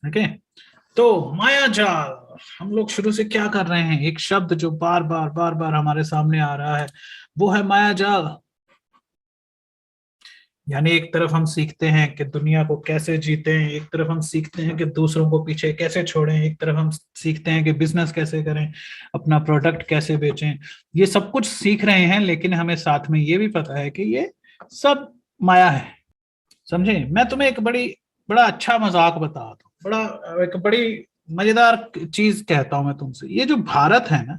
Okay. तो माया जाल, हम लोग शुरू से क्या कर रहे हैं, एक शब्द जो बार बार हमारे सामने आ रहा है वो है माया जाल। यानी एक तरफ हम सीखते हैं कि दुनिया को कैसे जीते हैं, एक तरफ हम सीखते हैं कि दूसरों को पीछे कैसे छोड़ें, एक तरफ हम सीखते हैं कि बिजनेस कैसे करें, अपना प्रोडक्ट कैसे बेचें। ये सब कुछ सीख रहे हैं, लेकिन हमें साथ में ये भी पता है कि ये सब माया है। समझे? मैं तुम्हें एक बड़ा अच्छा मजाक बताता हूँ, बड़ा एक बड़ी मजेदार चीज कहता हूं मैं तुमसे। ये जो भारत है ना,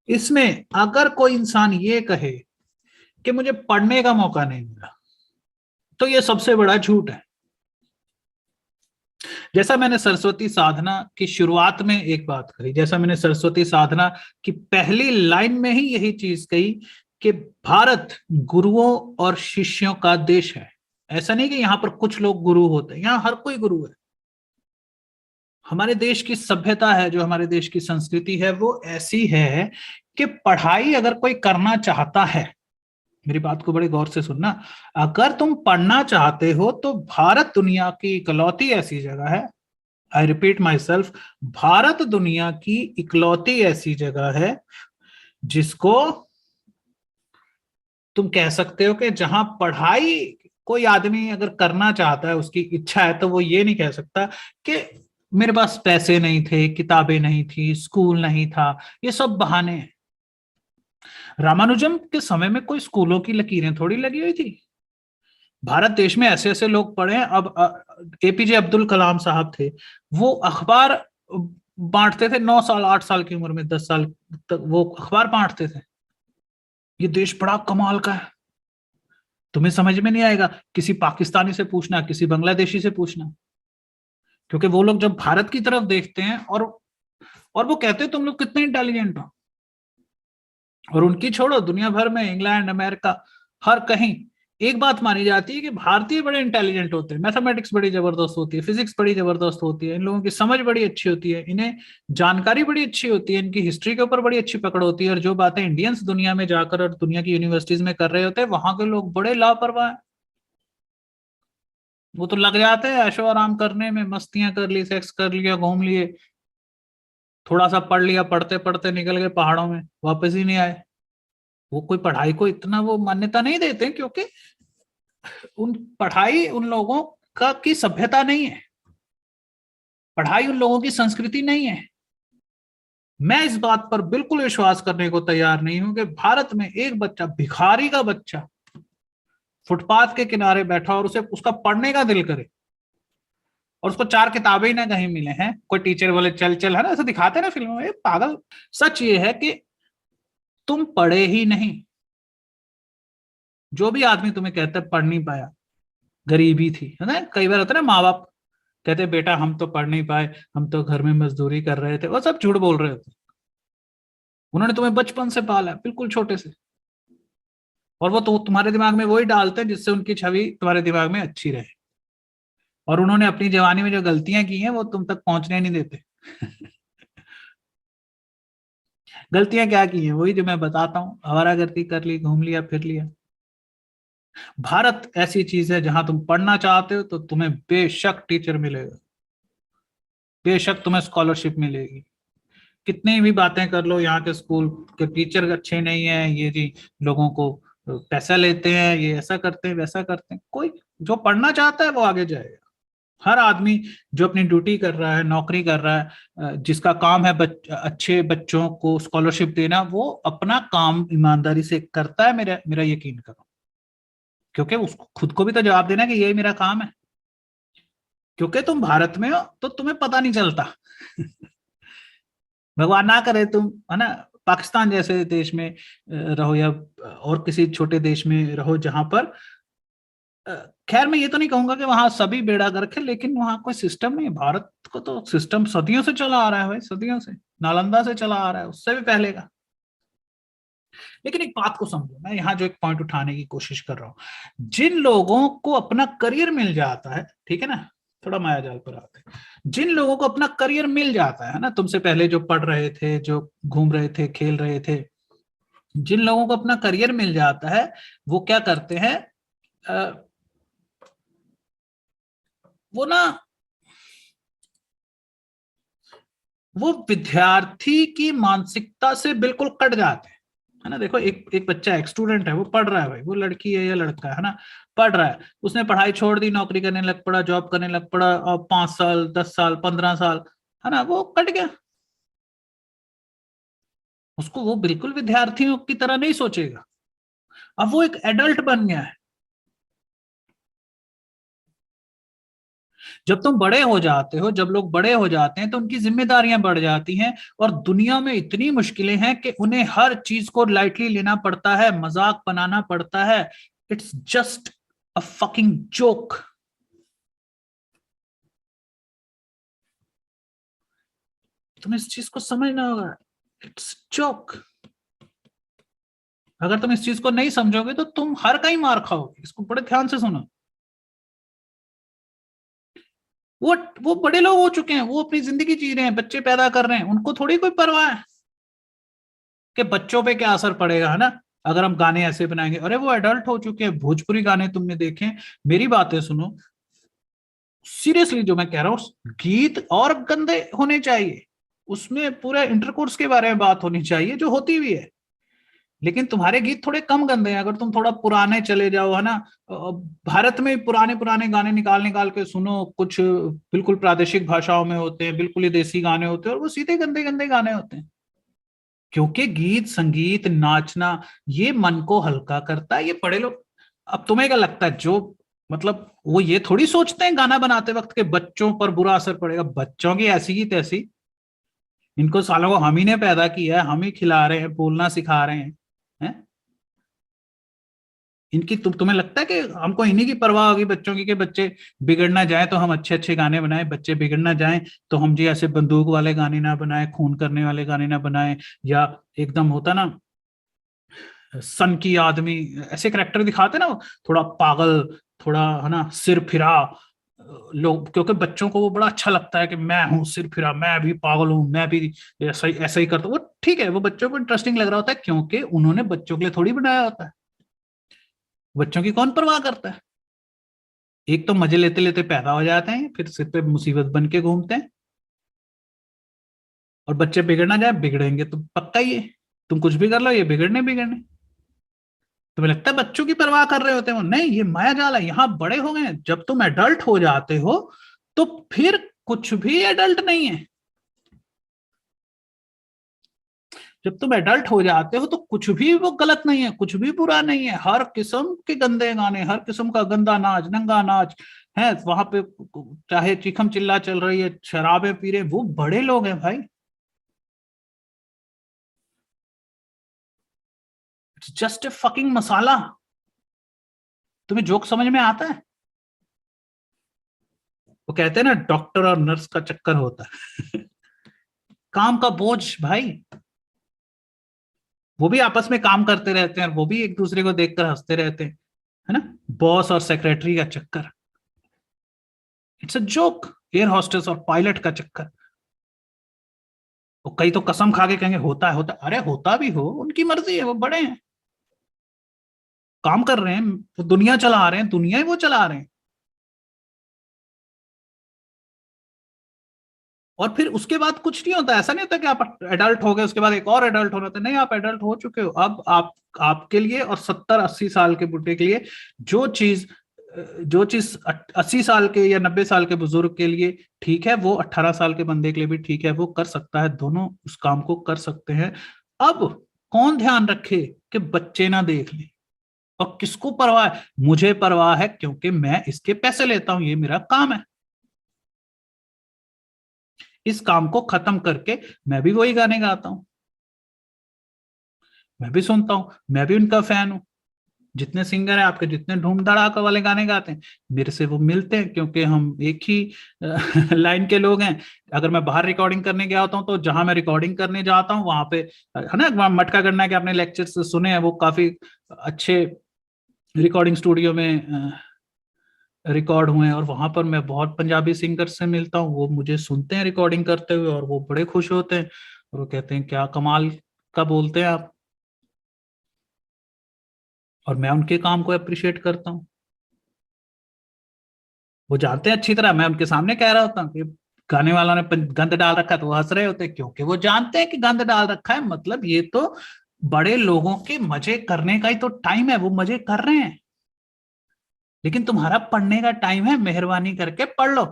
इसमें अगर कोई इंसान ये कहे कि मुझे पढ़ने का मौका नहीं मिला, तो ये सबसे बड़ा झूठ है। जैसा मैंने सरस्वती साधना की शुरुआत में एक बात कही, जैसा मैंने सरस्वती साधना की पहली लाइन में ही यही चीज कही कि भारत गुरुओं और शिष्यों का देश है। ऐसा नहीं कि यहां पर कुछ लोग गुरु होते हैं, यहां हर कोई गुरु है। हमारे देश की सभ्यता है, जो हमारे देश की संस्कृति है, वो ऐसी है कि पढ़ाई अगर कोई करना चाहता है, मेरी बात को बड़े गौर से सुनना, अगर तुम पढ़ना चाहते हो तो भारत दुनिया की इकलौती ऐसी जगह है, I repeat my self, Bharat दुनिया की इकलौती ऐसी जगह है जिसको तुम कह सकते हो कि जहां पढ़ाई कोई आदमी अगर करना चाहता है, उसकी इच्छा है, तो वो ये नहीं कह सकता कि मेरे पास पैसे नहीं थे, किताबें नहीं थी, स्कूल नहीं था। ये सब बहाने हैं। रामानुजम के समय में कोई स्कूलों की लकीरें थोड़ी लगी हुई थी। भारत देश में ऐसे ऐसे लोग पढ़े हैं। अब एपीजे अब्दुल कलाम साहब थे, वो अखबार बांटते थे, 9 साल 8 साल की उम्र में, 10 साल तक वो अखबार बांटते थे। ये देश बड़ा कमाल का है। तुम्हें समझ में नहीं आएगा, किसी पाकिस्तानी से पूछना, किसी बांग्लादेशी से पूछना, क्योंकि वो लोग जब भारत की तरफ देखते हैं और वो कहते हैं तुम लोग कितने इंटेलिजेंट हो। और उनकी छोड़ो, दुनिया भर में, इंग्लैंड, अमेरिका, हर कहीं एक बात मानी जाती है कि भारतीय बड़े इंटेलिजेंट होते हैं, मैथमेटिक्स बड़ी जबरदस्त होती है, फिजिक्स बड़ी जबरदस्त होती है, इन लोगों की समझ बड़ी अच्छी होती है, इन्हें जानकारी बड़ी अच्छी होती है, इनकी हिस्ट्री के ऊपर बड़ी अच्छी पकड़ होती है। और जो बातें इंडियंस दुनिया में जाकर और दुनिया की यूनिवर्सिटीज में कर रहे होते हैं, वहां के लोग बड़े लापरवाह हैं। वो तो लग जाते हैं ऐशो आराम करने में, मस्तियां कर ली, सेक्स कर लिया, घूम लिए, थोड़ा सा पढ़ लिया, पढ़ते पढ़ते निकल गए पहाड़ों में, वापस ही नहीं आए। वो कोई पढ़ाई को इतना वो मान्यता नहीं देते, क्योंकि उन पढ़ाई उन लोगों का की सभ्यता नहीं है, पढ़ाई उन लोगों की संस्कृति नहीं है। मैं इस बात पर बिल्कुल विश्वास करने को तैयार नहीं हूं कि भारत में एक बच्चा, भिखारी का बच्चा, फुटपाथ के किनारे बैठा और उसे उसका पढ़ने का दिल करे, और उसको 4 किताबें ही ना कहीं मिले हैं, कोई टीचर बोले चल चल, है ना, ऐसा दिखाते हैं ना फिल्मों में, पागल। सच ये है कि तुम पढ़े ही नहीं। जो भी आदमी तुम्हें कहता है पढ़ नहीं पाया, गरीबी थी, है ना, कई बार होता है ना, माँ बाप कहते बेटा हम तो पढ़ नहीं पाए, हम तो घर में मजदूरी कर रहे थे, वो सब झूठ बोल रहे होते। उन्होंने तुम्हें बचपन से पाला है, बिल्कुल छोटे से, और वो तो तुम्हारे दिमाग में वही डालते हैं जिससे उनकी छवि तुम्हारे दिमाग में अच्छी रहे। और उन्होंने अपनी जवानी में जो गलतियां की हैं वो तुम तक पहुंचने नहीं देते। गलतियां क्या की हैं? वही जो मैं बताता हूँ, आवारागर्दी कर ली, घूम लिया, फिर लिया। भारत ऐसी चीज है जहां तुम पढ़ना चाहते हो तो तुम्हें बेशक टीचर मिलेगा, बेशक तुम्हें स्कॉलरशिप मिलेगी। कितनी भी बातें कर लो, यहाँ के स्कूल के टीचर अच्छे नहीं है, ये जी लोगों को पैसा लेते हैं, ये ऐसा करते हैं, वैसा करते हैं, कोई जो पढ़ना चाहता है वो आगे जाएगा। हर आदमी जो अपनी ड्यूटी कर रहा है, नौकरी कर रहा है, जिसका काम है अच्छे बच्चों को स्कॉलरशिप देना, वो अपना काम ईमानदारी से करता है, मेरा मेरा यकीन करो। क्योंकि उसको खुद को भी तो जवाब देना कि यही मेरा काम है। क्योंकि तुम भारत में हो तो तुम्हें पता नहीं चलता। भगवान ना करे तुम, है ना, पाकिस्तान जैसे देश में रहो, या और किसी छोटे देश में रहो जहां पर, खैर मैं ये तो नहीं कहूंगा कि वहां सभी बेड़ा गर्क है, लेकिन वहां कोई सिस्टम नहीं है। भारत को तो सिस्टम सदियों से चला आ रहा है भाई, सदियों से, नालंदा से चला आ रहा है, उससे भी पहले का। लेकिन एक बात को समझो, मैं यहाँ जो एक पॉइंट उठाने की कोशिश कर रहा हूं, जिन लोगों को अपना करियर मिल जाता है, ठीक है ना, थोड़ा मायाजाल पर आते हैं, जिन लोगों को अपना करियर मिल जाता है ना, तुमसे पहले जो पढ़ रहे थे, जो घूम रहे थे, खेल रहे थे, जिन लोगों को अपना करियर मिल जाता है, वो क्या करते हैं, वो ना, वो विद्यार्थी की मानसिकता से बिल्कुल कट जाते हैं, है ना। देखो एक एक बच्चा, एक स्टूडेंट है, वो पढ़ रहा है भाई, वो लड़की है या लड़का है ना, पढ़ रहा है, उसने पढ़ाई छोड़ दी, नौकरी करने लग पड़ा, जॉब करने लग पड़ा, और 5 साल 10 साल 15 साल, है ना, वो कट गया। उसको वो बिल्कुल विद्यार्थियों की तरह नहीं सोचेगा, अब वो एक एडल्ट बन गया है। जब तुम बड़े हो जाते हो, जब लोग बड़े हो जाते हैं तो उनकी जिम्मेदारियां बढ़ जाती हैं, और दुनिया में इतनी मुश्किलें हैं कि उन्हें हर चीज को लाइटली लेना पड़ता है, मजाक बनाना पड़ता है। It's just a fucking joke. तुम्हें इस चीज को समझना होगा, इट्स जोक। अगर तुम इस चीज को नहीं समझोगे तो तुम हर कहीं मार खाओगे। इसको बड़े ध्यान से सुनो। वो वो बड़े लोग हो चुके हैं, वो अपनी जिंदगी जी रहे हैं, बच्चे पैदा कर रहे हैं, उनको थोड़ी कोई परवाह है कि बच्चों पे क्या असर पड़ेगा, है ना, अगर हम गाने ऐसे बनाएंगे। अरे वो एडल्ट हो चुके हैं, भोजपुरी गाने तुमने देखे, मेरी बातें सुनो, सीरियसली जो मैं कह रहा हूँ, गीत और गंदे होने चाहिए, उसमें पूरे इंटरकोर्स के बारे में बात होनी चाहिए, जो होती भी है, लेकिन तुम्हारे गीत थोड़े कम गंदे हैं। अगर तुम थोड़ा पुराने चले जाओ, है ना, भारत में पुराने पुराने गाने निकाल निकाल के सुनो, कुछ बिल्कुल प्रादेशिक भाषाओं में होते हैं, बिल्कुल ही देसी गाने होते हैं, और वो सीधे गंदे गंदे गाने होते हैं। क्योंकि गीत संगीत नाचना ये मन को हल्का करता है, ये बड़े लोग। अब तुम्हें क्या लगता है, जो मतलब वो ये थोड़ी सोचते हैं गाना बनाते वक्त के बच्चों पर बुरा असर पड़ेगा, बच्चों की ऐसी की तैसी, इनको सालों को हम ही ने पैदा किया है, हम ही खिला रहे हैं, बोलना सिखा रहे हैं, हैं? इनकी तुम्हें लगता है कि हमको इन्हीं की परवाह होगी बच्चों की, कि बच्चे बिगड़ ना जाए तो हम अच्छे अच्छे गाने बनाएं, बच्चे बिगड़ ना जाएं तो हम जी ऐसे बंदूक वाले गाने ना बनाएं, खून करने वाले गाने ना बनाएं, या एकदम होता ना सन की आदमी, ऐसे करेक्टर दिखाते ना, थोड़ा पागल, थोड़ा, है ना, सिर फिरा लोग, क्योंकि बच्चों को वो बड़ा अच्छा लगता है कि मैं हूँ सिर फिरा, मैं भी पागल हूँ, मैं भी ऐसा ही करता हूँ। वो ठीक है, वो बच्चों को इंटरेस्टिंग लग रहा होता है, क्योंकि उन्होंने बच्चों के लिए थोड़ी बनाया होता है। बच्चों की कौन परवाह करता है। एक तो मजे लेते लेते पैदा हो जाते हैं, फिर सिर पे मुसीबत बन के घूमते हैं, और बच्चे बिगड़ना जाए, बिगड़ेंगे तो पक्का ही है। तुम कुछ भी कर लो, ये बिगड़ने बिगड़ने। तुम्हें लगता है बच्चों की परवाह कर रहे होते हैं वो? नहीं, ये माया जाल है। यहाँ बड़े हो गए हैं, जब तुम एडल्ट हो जाते हो तो फिर कुछ भी एडल्ट नहीं है। जब तुम एडल्ट हो जाते हो तो कुछ भी वो गलत नहीं है, कुछ भी बुरा नहीं है। हर किस्म के गंदे गाने, हर किस्म का गंदा नाच, नंगा नाच है वहां पे, चाहे चीखम चिल्ला चल रही है, शराबे पी रहे, वो बड़े लोग हैं भाई। इट्स जस्ट ए फकिंग मसाला। तुम्हें जोक समझ में आता है? वो कहते हैं ना, डॉक्टर और नर्स का चक्कर होता है। काम का बोझ भाई, वो भी आपस में काम करते रहते हैं, और वो भी एक दूसरे को देखकर हंसते रहते हैं, है ना। बॉस और सेक्रेटरी का चक्कर, it's a joke. Air hostess और पायलट का चक्कर, वो कई तो कसम खा के कहेंगे होता है, होता है। अरे होता भी हो, उनकी मर्जी है, वो बड़े हैं, काम कर रहे हैं, वो दुनिया चला रहे हैं, दुनिया ही वो चला रहे हैं। और फिर उसके बाद कुछ नहीं होता, ऐसा नहीं होता कि आप एडल्ट हो गए उसके बाद एक और एडल्ट होना होता है। नहीं, आप एडल्ट हो चुके हो, अब आप, आपके लिए और 70-80 साल के बुढ़े के लिए जो चीज, जो चीज 80 साल के या 90 साल के बुजुर्ग के लिए ठीक है, वो 18 साल के बंदे के लिए भी ठीक है, वो कर सकता है, दोनों उस काम को कर सकते हैं। अब कौन ध्यान रखे कि बच्चे ना देख लें, और किसको परवाह है? मुझे परवाह है, क्योंकि मैं इसके पैसे लेता हूं, ये मेरा काम है। इस काम को खत्म करके मैं भी वही गाने गाता हूँ, मैं भी सुनता हूँ, मैं भी उनका फैन हूँ। जितने सिंगर हैं आपके, जितने धूम धड़ाका वाले गाने गाते हैं, मेरे से वो मिलते हैं, क्योंकि हम एक ही लाइन के लोग हैं। अगर मैं बाहर रिकॉर्डिंग करने गया होता हूँ, तो जहां मैं रिकॉर्डिंग करने जाता हूँ वहां पे, है ना, मटका गन्ना के आपने लेक्चर सुने हैं, वो काफी अच्छे रिकॉर्डिंग स्टूडियो में रिकॉर्ड हुए हैं, और वहां पर मैं बहुत पंजाबी सिंगर से मिलता हूँ, वो मुझे सुनते हैं रिकॉर्डिंग करते हुए, और वो बड़े खुश होते हैं, और वो कहते हैं क्या कमाल का बोलते हैं आप, और मैं उनके काम को अप्रिशिएट करता हूँ। वो जानते हैं अच्छी तरह, मैं उनके सामने कह रहा होता हूँ कि गाने वालों ने गंद डाल रखा है, तो वो हंस रहे होते हैं, क्योंकि वो जानते हैं कि गंद डाल रखा है, मतलब ये तो बड़े लोगों के मजे करने का ही तो टाइम है, वो मजे कर रहे हैं। लेकिन तुम्हारा पढ़ने का टाइम है, मेहरबानी करके पढ़ लो,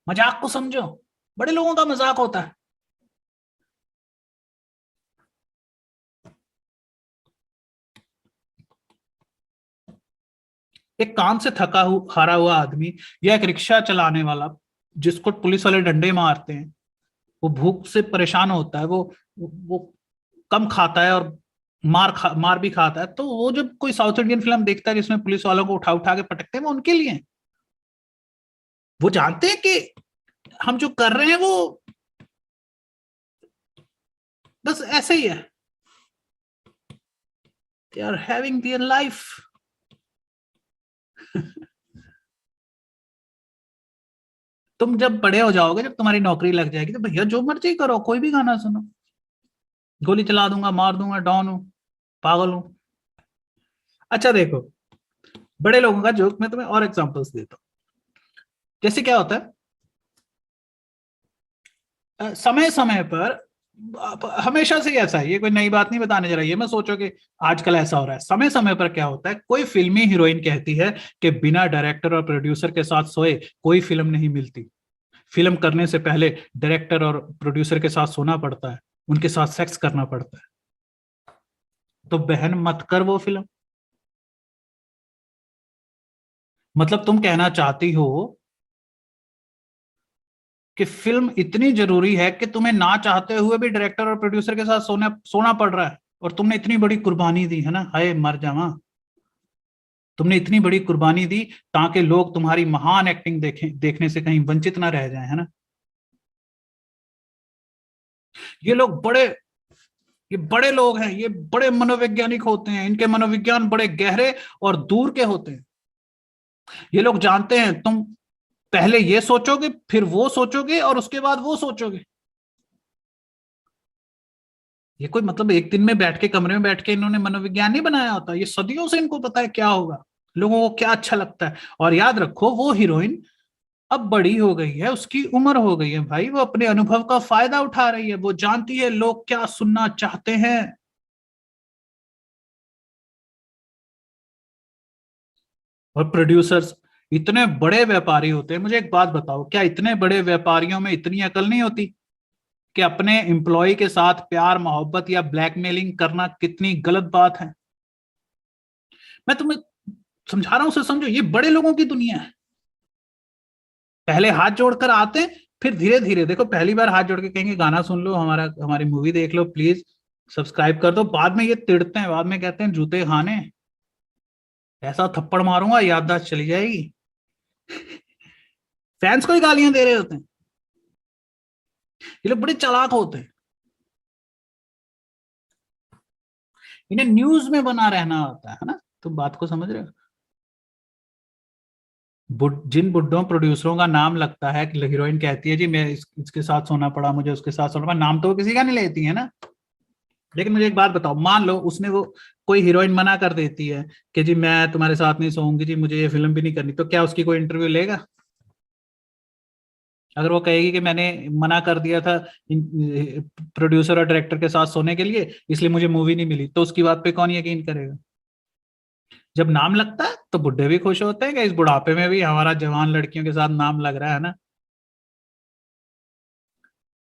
मजाक को समझो। बड़े लोगों का मजाक होता है। एक काम से हारा हुआ आदमी, या एक रिक्शा चलाने वाला जिसको पुलिस वाले डंडे मारते हैं, वो भूख से परेशान होता है, वो कम खाता है और मार भी खाता है, तो वो जब कोई साउथ इंडियन फिल्म देखता है जिसमें पुलिस वालों को उठा उठा के पटकते हैं, वो उनके लिए है। वो जानते हैं कि हम जो कर रहे हैं वो बस ऐसे ही है, they are having their life. तुम जब बड़े हो जाओगे, जब तुम्हारी नौकरी लग जाएगी, तो भैया जो मर्जी करो, कोई भी गाना सुनो, गोली चला दूंगा, मार दूंगा, डॉन हूं, पागल हूं। अच्छा देखो, बड़े लोगों का जोक मैं तुम्हें और एग्जांपल्स देता हूँ। जैसे क्या होता है, समय समय पर हमेशा से ही ऐसा है, ये कोई नई बात नहीं बताने जा रही है, मैं सोचो कि आजकल ऐसा हो रहा है। समय समय पर क्या होता है, कोई फिल्मी हीरोइन कहती है कि बिना डायरेक्टर और प्रोड्यूसर के साथ सोए कोई फिल्म नहीं मिलती, फिल्म करने से पहले डायरेक्टर और प्रोड्यूसर के साथ सोना पड़ता है, उनके साथ सेक्स करना पड़ता है। तो बहन मत कर वो फिल्म। मतलब तुम कहना चाहती हो कि फिल्म इतनी जरूरी है कि तुम्हें ना चाहते हुए भी डायरेक्टर और प्रोड्यूसर के साथ सोना सोना पड़ रहा है, और तुमने इतनी बड़ी कुर्बानी दी है ना, हाय मर जावा, तुमने इतनी बड़ी कुर्बानी दी ताकि लोग तुम्हारी महान एक्टिंग देखने से कहीं वंचित ना रह जाए, है ना। ये लोग बड़े ये बड़े लोग हैं, ये बड़े मनोवैज्ञानिक होते हैं, इनके मनोविज्ञान बड़े गहरे और दूर के होते हैं। ये लोग जानते हैं तुम पहले ये सोचोगे, फिर वो सोचोगे, और उसके बाद वो सोचोगे। ये कोई मतलब एक दिन में बैठ के, कमरे में बैठ के इन्होंने मनोविज्ञान नहीं बनाया होता, ये सदियों से इनको पता है क्या होगा, लोगों को क्या अच्छा लगता है। और याद रखो, वो हीरोइन अब बड़ी हो गई है, उसकी उम्र हो गई है भाई, वो अपने अनुभव का फायदा उठा रही है, वो जानती है लोग क्या सुनना चाहते हैं। और प्रोड्यूसर्स इतने बड़े व्यापारी होते हैं, मुझे एक बात बताओ, क्या इतने बड़े व्यापारियों में इतनी अकल नहीं होती कि अपने एम्प्लॉय के साथ प्यार मोहब्बत या ब्लैकमेलिंग करना कितनी गलत बात है। मैं तुम्हें समझा रहा हूं, उसे समझो, ये बड़े लोगों की दुनिया है। पहले हाथ जोड़कर आते हैं, फिर धीरे धीरे देखो, पहली बार हाथ जोड़ के कहेंगे गाना सुन लो, हमारी मूवी देख लो प्लीज, सब्सक्राइब कर दो, बाद में ये तिड़ते हैं, बाद में कहते हैं जूते खाने, ऐसा थप्पड़ मारूंगा याददाश्त चली जाएगी। फैंस को ही गालियां दे रहे होते हैं। ये लोग बड़े चालाक होते हैं, इन्हें न्यूज में बना रहना होता है ना, तुम बात को समझ रहे हो। जिन बुड्ढों प्रोड्यूसरों का नाम लगता है कि हीरोइन कहती है जी मैं इसके साथ सोना पड़ा, मुझे उसके साथ सोना पड़ा, नाम तो वो किसी का नहीं लेती है ना। लेकिन मुझे एक बात बताओ, मान लो उसने वो कोई हीरोइन मना कर देती है कि जी मैं तुम्हारे साथ नहीं सोऊंगी जी, मुझे ये फिल्म भी नहीं करनी, तो क्या उसकी कोई इंटरव्यू लेगा? अगर वो कहेगी कि मैंने मना कर दिया था प्रोड्यूसर और डायरेक्टर के साथ सोने के लिए, इसलिए मुझे मूवी नहीं मिली, तो उसकी बात पे कौन यकीन करेगा? जब नाम लगता है तो बुढ़े भी खुश होते हैं कि इस बुढ़ापे में भी हमारा जवान लड़कियों के साथ नाम लग रहा है ना।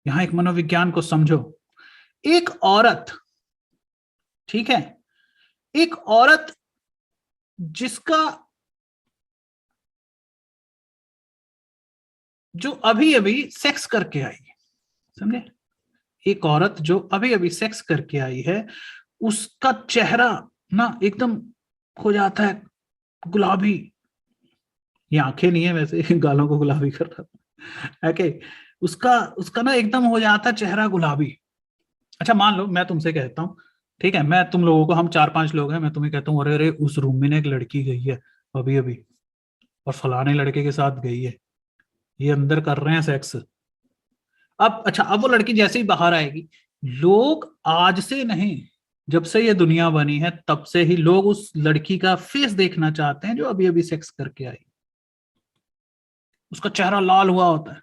यहाँ एक मनोविज्ञान को समझो। एक औरत, ठीक है, एक औरत जिसका जो अभी अभी सेक्स करके आई है, समझे, एक औरत जो अभी अभी सेक्स करके आई है, उसका चेहरा ना एकदम हो जाता है गुलाबी। ये आंखें नहीं है वैसे, गालों को गुलाबी कर रहा था, ओके। उसका उसका ना एकदम हो जाता है चेहरा गुलाबी। अच्छा मान लो मैं तुमसे कहता हूँ, ठीक है, मैं तुम लोगों को, हम चार पांच लोग हैं, मैं तुम्हें कहता हूँ अरे अरे उस रूम में ना एक लड़की गई है अभी अभी, और फलाने लड़के के साथ गई है, ये अंदर कर रहे हैं सेक्स। अब अच्छा, अब वो लड़की जैसे ही बाहर आएगी, लोग आज से नहीं, जब से ये दुनिया बनी है तब से ही लोग उस लड़की का फेस देखना चाहते हैं जो अभी अभी सेक्स करके आई। उसका चेहरा लाल हुआ होता है,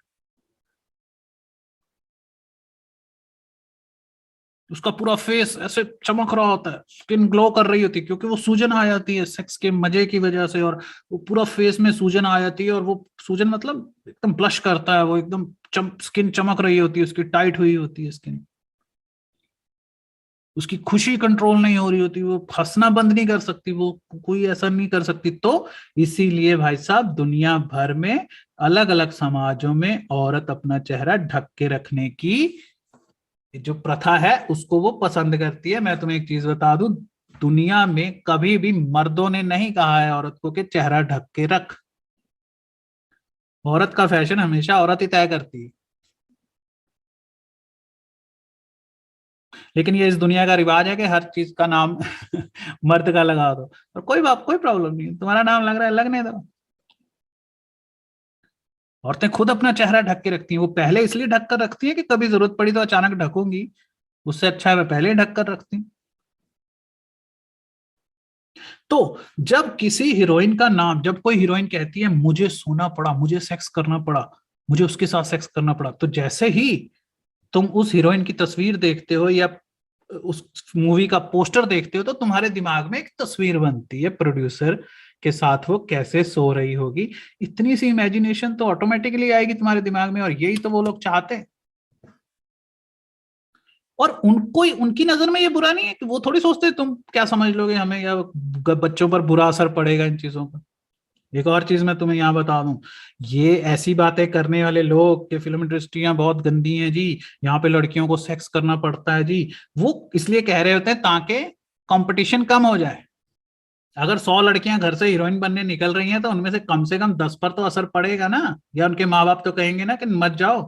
उसका पूरा फेस ऐसे चमक रहा होता है, स्किन ग्लो कर रही होती है, क्योंकि वो सूजन आ जाती है सेक्स के मजे की वजह से, और वो पूरा फेस में सूजन आ जाती है, और वो सूजन मतलब एकदम ब्लश करता है, वो एकदम स्किन चमक रही होती है, उसकी टाइट हुई होती है स्किन, उसकी खुशी कंट्रोल नहीं हो रही होती, वो हंसना बंद नहीं कर सकती, वो कोई ऐसा नहीं कर सकती। तो इसीलिए भाई साहब दुनिया भर में अलग अलग समाजों में औरत अपना चेहरा ढक के रखने की जो प्रथा है उसको वो पसंद करती है। मैं तुम्हें एक चीज बता दूं, दुनिया में कभी भी मर्दों ने नहीं कहा है औरत को कि चेहरा ढक के रख। औरत का फैशन हमेशा औरत ही तय करती है। लेकिन ये इस दुनिया का रिवाज है कि हर चीज का नाम मर्द का लगा दो, और कोई बात, कोई प्रॉब्लम नहीं है, तुम्हारा नाम लग रहा है लगने दो। औरतें खुद अपना चेहरा ढक के रखती हैं, वो पहले इसलिए ढक कर रखती है कि कभी जरूरत पड़ी तो अचानक ढकूंगी, उससे अच्छा है मैं पहले ही ढक कर रखती हूँ। तो जब किसी हीरोइन का नाम, जब कोई हीरोइन कहती है मुझे सोना पड़ा, मुझे सेक्स करना पड़ा, मुझे उसके साथ सेक्स करना पड़ा, तो जैसे ही तुम उस हीरोइन की तस्वीर देखते हो या उस मूवी का पोस्टर देखते हो, तो तुम्हारे दिमाग में एक तस्वीर बनती है प्रोड्यूसर के साथ वो कैसे सो रही होगी। इतनी सी इमेजिनेशन तो ऑटोमेटिकली आएगी तुम्हारे दिमाग में, और यही तो वो लोग चाहते हैं। और उनको, उनकी नजर में ये बुरा नहीं है, कि वो थोड़ी सोचते तुम क्या समझ लोगे हमें, या बच्चों पर बुरा असर पड़ेगा इन चीजों का। एक और चीज मैं तुम्हें यहाँ बता दूं, ये ऐसी बातें करने वाले लोग कि फिल्म इंडस्ट्रियां बहुत गंदी हैं जी, यहाँ पे लड़कियों को सेक्स करना पड़ता है जी, वो इसलिए कह रहे होते हैं ताकि कंपटीशन कम हो जाए। अगर 100 लड़कियां घर से हीरोइन बनने निकल रही हैं तो उनमें से कम 10 पर तो असर पड़ेगा ना, या उनके माँ बाप तो कहेंगे ना कि मत जाओ।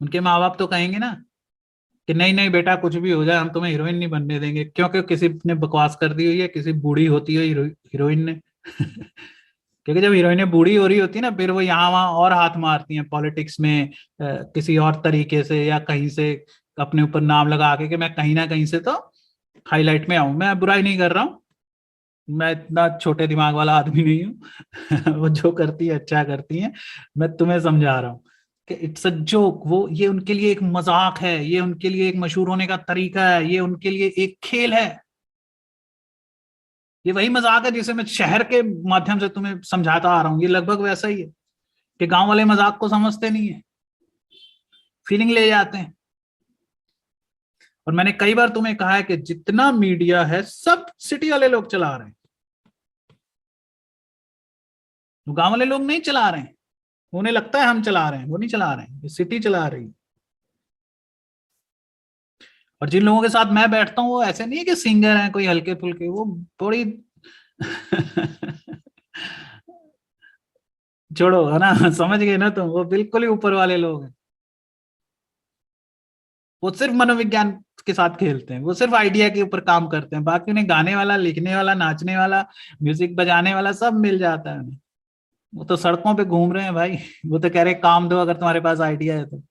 उनके माँ बाप तो कहेंगे ना कि नहीं नहीं बेटा, कुछ भी हो जाए हम तुम्हें हीरोइन नहीं बनने देंगे, क्योंकि किसी ने बकवास कर दी हुई है, किसी बूढ़ी होती है हीरोइन ने। क्योंकि जब हीरोइनें बूढ़ी हो रही होती है ना, फिर वो यहाँ वहां और हाथ मारती हैं पॉलिटिक्स में, किसी और तरीके से, या कहीं से अपने ऊपर नाम लगा के कि मैं कहीं ना कहीं से तो हाईलाइट में आऊं। मैं बुराई नहीं कर रहा हूँ, मैं इतना छोटे दिमाग वाला आदमी नहीं हूँ। वो जो करती है अच्छा करती है। मैं तुम्हें समझा रहा हूँ कि इट्स अ जोक, वो ये उनके लिए एक मजाक है, ये उनके लिए एक मशहूर होने का तरीका है, ये उनके लिए एक खेल है। ये वही मजाक है जिसे मैं शहर के माध्यम से तुम्हें समझाता आ रहा हूँ, ये लगभग वैसा ही है कि गांव वाले मजाक को समझते नहीं है, फीलिंग ले जाते हैं। और मैंने कई बार तुम्हें कहा है कि जितना मीडिया है सब सिटी वाले लोग चला रहे हैं, तो गांव वाले लोग नहीं चला रहे हैं। उन्हें लगता है हम चला रहे हैं, वो नहीं चला रहे हैं, ये सिटी चला रही है। और जिन लोगों के साथ मैं बैठता हूँ वो ऐसे नहीं है कि सिंगर हैं कोई हल्के फुल्के, वो बड़ी छोड़ो, है ना, समझ गए ना तुम, वो बिल्कुल ही ऊपर वाले लोग हैं। वो सिर्फ मनोविज्ञान के साथ खेलते हैं, वो सिर्फ आइडिया के ऊपर काम करते हैं, बाकी उन्हें गाने वाला, लिखने वाला, नाचने वाला, म्यूजिक बजाने वाला सब मिल जाता है उन्हें। वो तो सड़कों पे घूम रहे हैं भाई। वो तो कह रहे हैं काम दो अगर तुम्हारे पास आइडिया है तो।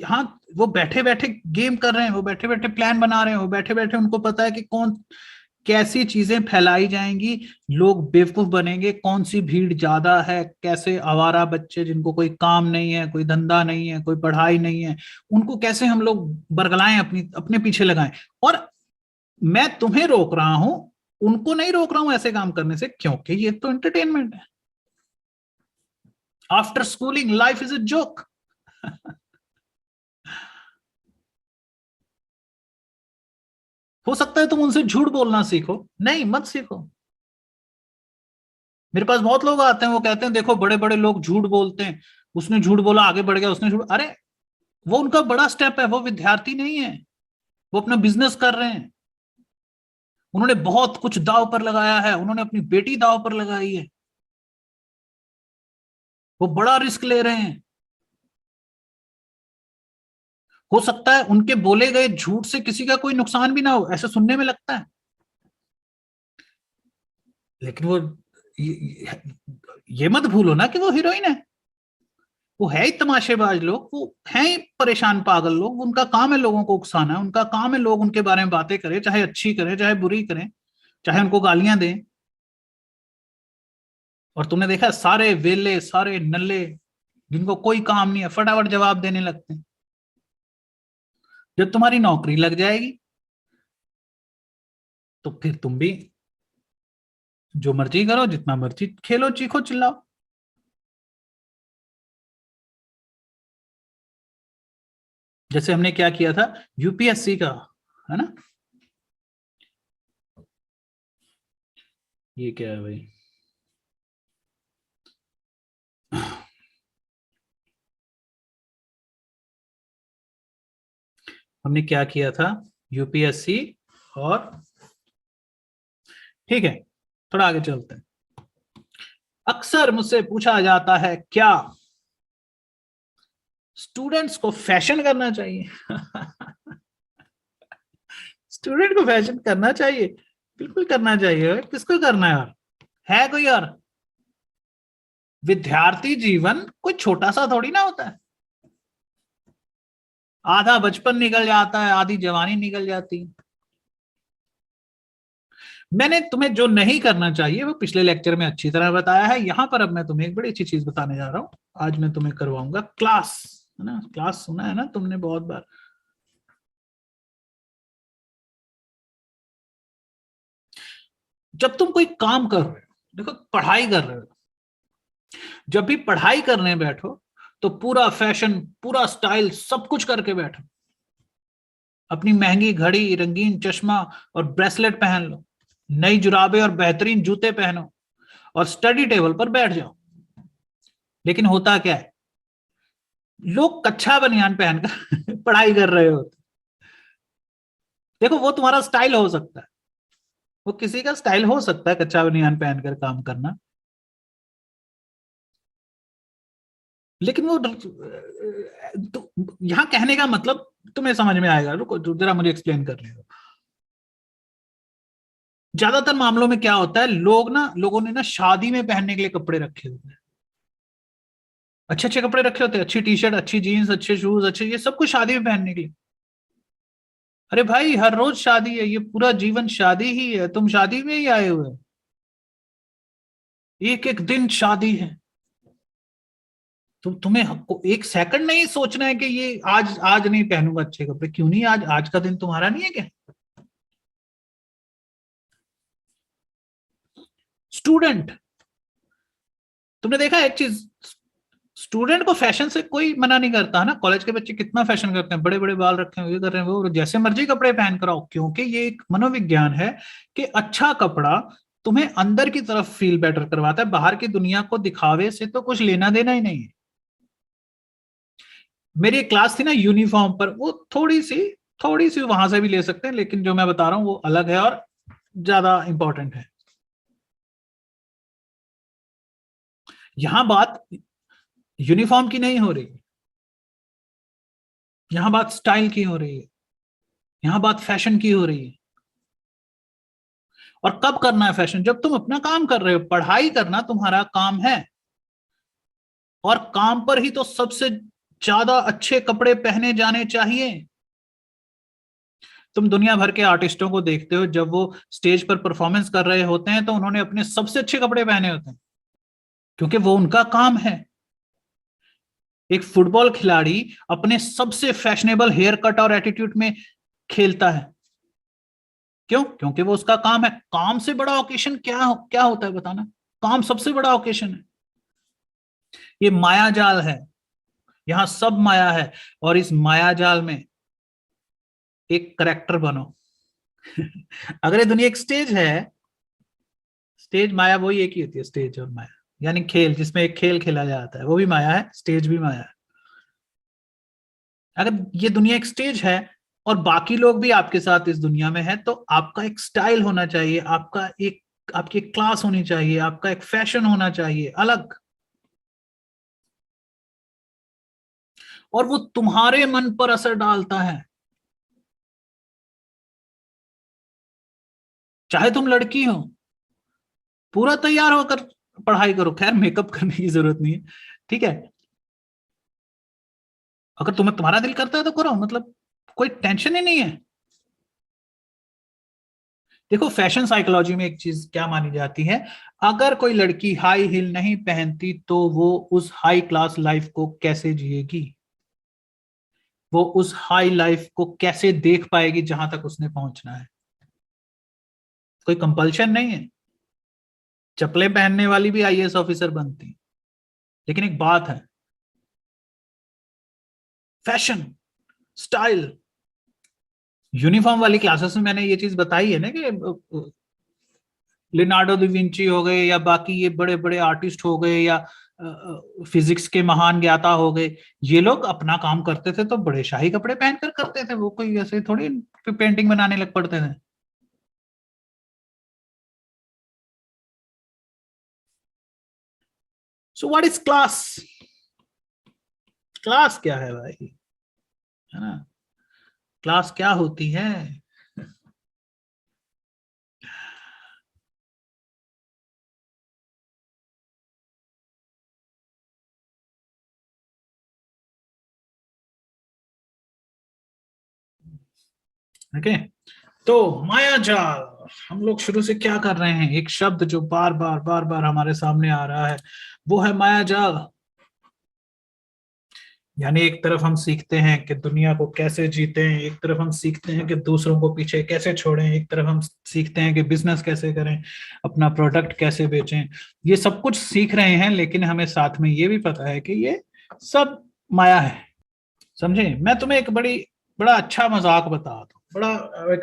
हाँ, वो बैठे बैठे गेम कर रहे हैं, वो बैठे बैठे प्लान बना रहे हैं, वो बैठे बैठे उनको पता है कि कौन कैसी चीजें फैलाई जाएंगी, लोग बेवकूफ बनेंगे, कौन सी भीड़ ज्यादा है, कैसे आवारा बच्चे जिनको कोई काम नहीं है, कोई धंधा नहीं है, कोई पढ़ाई नहीं है, उनको कैसे हम लोग बरगलाएं, अपनी अपने पीछे लगाएं। और मैं तुम्हें रोक रहा हूं, उनको नहीं रोक रहा हूं ऐसे काम करने से, क्योंकि ये तो एंटरटेनमेंट है। After schooling life is a joke. हो सकता है तुम उनसे झूठ बोलना सीखो, नहीं मत सीखो। मेरे पास बहुत लोग आते हैं, वो कहते हैं देखो बड़े बड़े लोग झूठ बोलते हैं, उसने झूठ बोला आगे बढ़ गया, उसने झूठ, अरे वो उनका बड़ा स्टेप है, वो विद्यार्थी नहीं है, वो अपना बिजनेस कर रहे हैं, उन्होंने बहुत कुछ दाव पर लगाया है, उन्होंने अपनी बेटी दाव पर लगाई है, वो बड़ा रिस्क ले रहे हैं। हो सकता है उनके बोले गए झूठ से किसी का कोई नुकसान भी ना हो, ऐसा सुनने में लगता है, लेकिन वो ये, ये मत भूलो ना कि वो हीरोइन है। वो है ही तमाशेबाज लोग, वो हैं ही परेशान पागल लोग। उनका काम है लोगों को उकसाना, उनका काम है लोग उनके बारे में बातें करें, चाहे अच्छी करें चाहे बुरी करें, चाहे उनको गालियां दें। और तुमने देखा सारे वेले सारे नल्ले जिनको कोई काम नहीं है फटाफट जवाब देने लगते हैं। जब तुम्हारी नौकरी लग जाएगी तो फिर तुम भी जो मर्जी करो, जितना मर्जी खेलो चीखो चिल्लाओ। जैसे हमने क्या किया था यूपीएससी का, है ना। ये क्या है भाई? हमने क्या किया था यूपीएससी। और ठीक है, थोड़ा आगे चलते हैं। अक्सर मुझसे पूछा जाता है क्या स्टूडेंट्स को फैशन करना चाहिए? स्टूडेंट को फैशन करना चाहिए? बिल्कुल करना चाहिए। किसको करना है यार? है कोई और? विद्यार्थी जीवन कोई छोटा सा थोड़ी ना होता है। आधा बचपन निकल जाता है, आधी जवानी निकल जाती है। मैंने तुम्हें जो नहीं करना चाहिए वो पिछले लेक्चर में अच्छी तरह बताया है। यहां पर अब मैं तुम्हें एक बड़ी अच्छी चीज बताने जा रहा हूं। आज मैं तुम्हें करवाऊंगा क्लास, है ना। क्लास सुना है ना तुमने बहुत बार। जब तुम कोई काम कर रहे हो, देखो पढ़ाई कर रहे हो, जब भी पढ़ाई करने बैठो तो पूरा फैशन पूरा स्टाइल सब कुछ करके बैठो। अपनी महंगी घड़ी, रंगीन चश्मा और ब्रेसलेट पहन लो, नई जुराबें और बेहतरीन जूते पहनो और स्टडी टेबल पर बैठ जाओ। लेकिन होता क्या है, लोग कच्छा बनियान पहनकर पढ़ाई कर रहे हो। देखो वो तुम्हारा स्टाइल हो सकता है, वो किसी का स्टाइल हो सकता है कच्चा बनियान पहनकर काम करना, लेकिन वो तो यहाँ कहने का मतलब तुम्हें समझ में आएगा। रुको जरा मुझे एक्सप्लेन कर रहे हो। ज्यादातर मामलों में क्या होता है, लोगों ने ना शादी में पहनने के लिए कपड़े रखे होते हैं। अच्छे अच्छे कपड़े रखे होते हैं, अच्छी टी शर्ट, अच्छी जीन्स, अच्छे शूज, अच्छे ये सब कुछ शादी में पहनने के लिए। अरे भाई हर रोज शादी है, ये पूरा जीवन शादी ही है, तुम शादी में ही आए हुए हो। एक एक दिन शादी है। तो तुम्हें एक सेकंड नहीं सोचना है कि ये आज आज नहीं पहनूंगा अच्छे कपड़े। क्यों नहीं? आज आज का दिन तुम्हारा नहीं है क्या? स्टूडेंट, तुमने देखा एक चीज, स्टूडेंट को फैशन से कोई मना नहीं करता है ना। कॉलेज के बच्चे कितना फैशन करते हैं, बड़े बड़े बाल रखे हैं, ये कर रहे हैं, वो जैसे मर्जी कपड़े पहन कर आओ, क्योंकि ये एक मनोविज्ञान है कि अच्छा कपड़ा तुम्हें अंदर की तरफ फील बेटर करवाता है। बाहर की दुनिया को दिखावे से तो कुछ लेना देना ही नहीं है। मेरी एक क्लास थी ना यूनिफॉर्म पर, वो थोड़ी सी वहां से भी ले सकते हैं, लेकिन जो मैं बता रहा हूं वो अलग है और ज्यादा इंपॉर्टेंट है। यहां बात यूनिफॉर्म की नहीं हो रही, यहां बात स्टाइल की हो रही है, यहां बात फैशन की हो रही है। और कब करना है फैशन? जब तुम अपना काम कर रहे हो। पढ़ाई करना तुम्हारा काम है, और काम पर ही तो सबसे ज्यादा अच्छे कपड़े पहने जाने चाहिए। तुम दुनिया भर के आर्टिस्टों को देखते हो, जब वो स्टेज पर परफॉर्मेंस कर रहे होते हैं तो उन्होंने अपने सबसे अच्छे कपड़े पहने होते हैं, क्योंकि वो उनका काम है। एक फुटबॉल खिलाड़ी अपने सबसे फैशनेबल हेयर कट और एटीट्यूड में खेलता है। क्यों? क्योंकि वो उसका काम है। काम से बड़ा ओकेशन क्या होता है बताना? काम सबसे बड़ा ओकेशन है। ये माया जाल है, यहां सब माया है। और इस माया जाल में एक करेक्टर बनो। अगर ये दुनिया एक स्टेज है, स्टेज माया वही एक ही होती है, स्टेज और माया। यानी खेल, जिसमें एक खेल खेला जाता है, वो भी माया है, स्टेज भी माया है। अगर ये दुनिया एक स्टेज है और बाकी लोग भी आपके साथ इस दुनिया में है, तो आपका एक स्टाइल होना चाहिए, आपकी एक क्लास होनी चाहिए, आपका एक फैशन होना चाहिए अलग। और वो तुम्हारे मन पर असर डालता है। चाहे तुम लड़की हो, पूरा तैयार होकर पढ़ाई करो। खैर मेकअप करने की जरूरत नहीं है, ठीक है। अगर तुम्हारा दिल करता है तो करो, मतलब कोई टेंशन ही नहीं है। देखो फैशन साइकोलॉजी में एक चीज क्या मानी जाती है, अगर कोई लड़की हाई हील नहीं पहनती तो वो उस हाई क्लास लाइफ को कैसे जिएगी, वो उस हाई लाइफ को कैसे देख पाएगी जहां तक उसने पहुंचना है। कोई कंपल्शन नहीं है, चप्पलें पहनने वाली भी आईएएस ऑफिसर बनती। लेकिन एक बात है, फैशन, स्टाइल, यूनिफॉर्म वाली क्लासेस में मैंने ये चीज बताई है ना कि लियोनार्डो दा विंची हो गए या बाकी ये बड़े बड़े आर्टिस्ट हो गए या फिजिक्स के महान ज्ञाता हो गए, ये लोग अपना काम करते थे तो बड़े शाही कपड़े पहनकर करते थे, वो कोई ऐसे थोड़ी पेंटिंग बनाने लग पड़ते थे। So what is class? Class क्या है भाई, है ना? क्लास क्या होती है? ओके, तो माया जाल, हम लोग शुरू से क्या कर रहे हैं, एक शब्द जो बार बार हमारे सामने आ रहा है, वो है माया जाल। यानी एक तरफ हम सीखते हैं कि दुनिया को कैसे जीते, एक तरफ हम सीखते हैं कि दूसरों को पीछे कैसे छोड़ें, एक तरफ हम सीखते हैं कि बिजनेस कैसे करें, अपना प्रोडक्ट कैसे बेचें। ये सब कुछ सीख रहे हैं, लेकिन हमें साथ में ये भी पता है कि ये सब माया है। समझे? मैं तुम्हें एक बड़ा अच्छा मजाक बताता हूँ, बड़ा